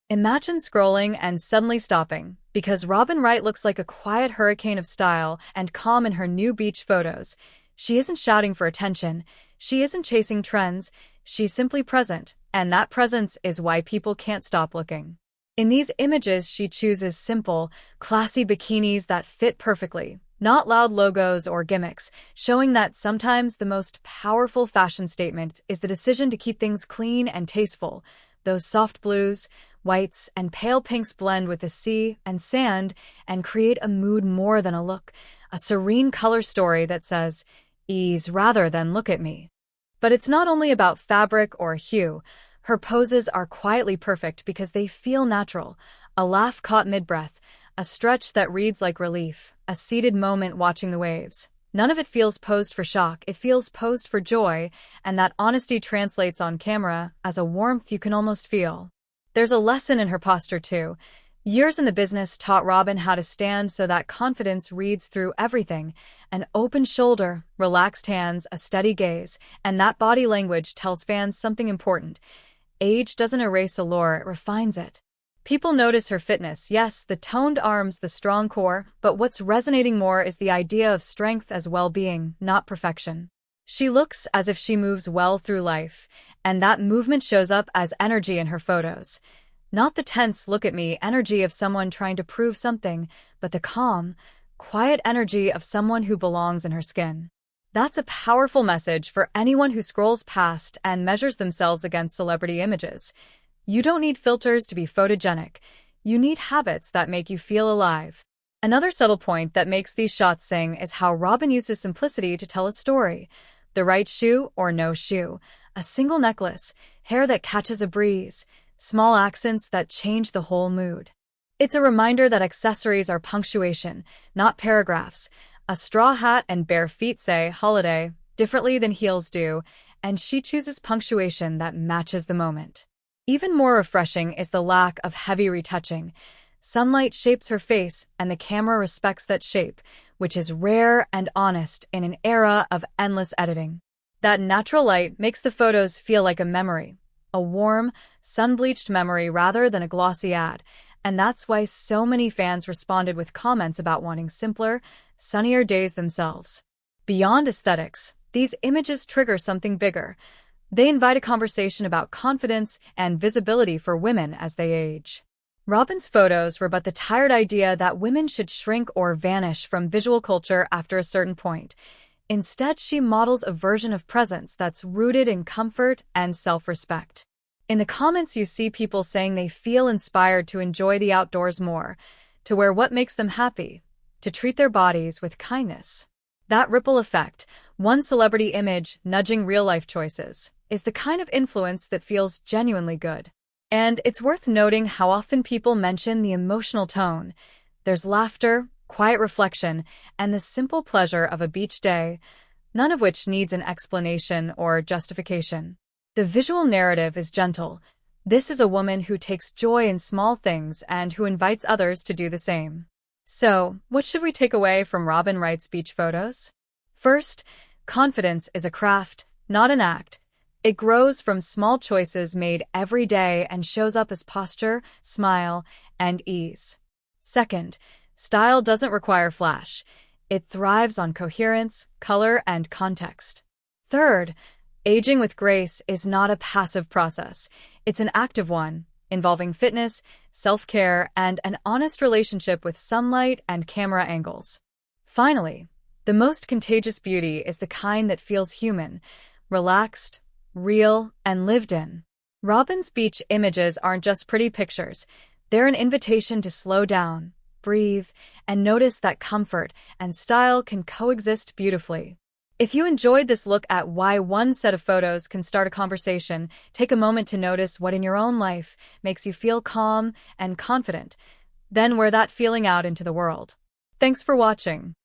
Imagine scrolling and suddenly stopping, because Robin Wright looks like a quiet hurricane of style and calm in her new beach photos. She isn't shouting for attention, she isn't chasing trends, she's simply present, and that presence is why people can't stop looking. In these images, she chooses simple, classy bikinis that fit perfectly, not loud logos or gimmicks, showing that sometimes the most powerful fashion statement is the decision to keep things clean and tasteful. Those soft blues, whites, and pale pinks blend with the sea and sand and create a mood more than a look, a serene color story that says, ease rather than look at me. But it's not only about fabric or hue. Her poses are quietly perfect because they feel natural. A laugh caught mid-breath, a stretch that reads like relief, a seated moment watching the waves. None of it feels posed for shock, it feels posed for joy, and that honesty translates on camera as a warmth you can almost feel. There's a lesson in her posture too. Years in the business taught Robin how to stand so that confidence reads through everything. An open shoulder, relaxed hands, a steady gaze, and that body language tells fans something important. Age doesn't erase allure, it refines it. People notice her fitness, yes, the toned arms, the strong core, but what's resonating more is the idea of strength as well-being, not perfection. She looks as if she moves well through life, and that movement shows up as energy in her photos. Not the tense look-at-me energy of someone trying to prove something, but the calm, quiet energy of someone who belongs in her skin. That's a powerful message for anyone who scrolls past and measures themselves against celebrity images. You don't need filters to be photogenic. You need habits that make you feel alive. Another subtle point that makes these shots sing is how Robin uses simplicity to tell a story. The right shoe or no shoe, a single necklace, hair that catches a breeze, small accents that change the whole mood. It's a reminder that accessories are punctuation, not paragraphs. A straw hat and bare feet say holiday differently than heels do, and she chooses punctuation that matches the moment. Even more refreshing is the lack of heavy retouching. Sunlight shapes her face, and the camera respects that shape, which is rare and honest in an era of endless editing. That natural light makes the photos feel like a memory, a warm, sun-bleached memory rather than a glossy ad, and that's why so many fans responded with comments about wanting simpler, sunnier days themselves. Beyond aesthetics, these images trigger something bigger. They invite a conversation about confidence and visibility for women as they age. Robin's photos rebut the tired idea that women should shrink or vanish from visual culture after a certain point. Instead, she models a version of presence that's rooted in comfort and self-respect. In the comments, you see people saying they feel inspired to enjoy the outdoors more, to wear what makes them happy, to treat their bodies with kindness. That ripple effect, one celebrity image nudging real-life choices, is the kind of influence that feels genuinely good. And it's worth noting how often people mention the emotional tone. There's laughter, quiet reflection, and the simple pleasure of a beach day, none of which needs an explanation or justification. The visual narrative is gentle. This is a woman who takes joy in small things and who invites others to do the same. So, what should we take away from Robin Wright's beach photos? First, confidence is a craft, not an act. It grows from small choices made every day and shows up as posture, smile, and ease. Second, style doesn't require flash. It thrives on coherence, color, and context. Third, aging with grace is not a passive process. It's an active one, involving fitness, self-care, and an honest relationship with sunlight and camera angles. Finally, the most contagious beauty is the kind that feels human, relaxed, real, and lived in. Robin's beach images aren't just pretty pictures. They're an invitation to slow down, breathe, and notice that comfort and style can coexist beautifully. If you enjoyed this look at why one set of photos can start a conversation, take a moment to notice what in your own life makes you feel calm and confident. Then wear that feeling out into the world. Thanks for watching.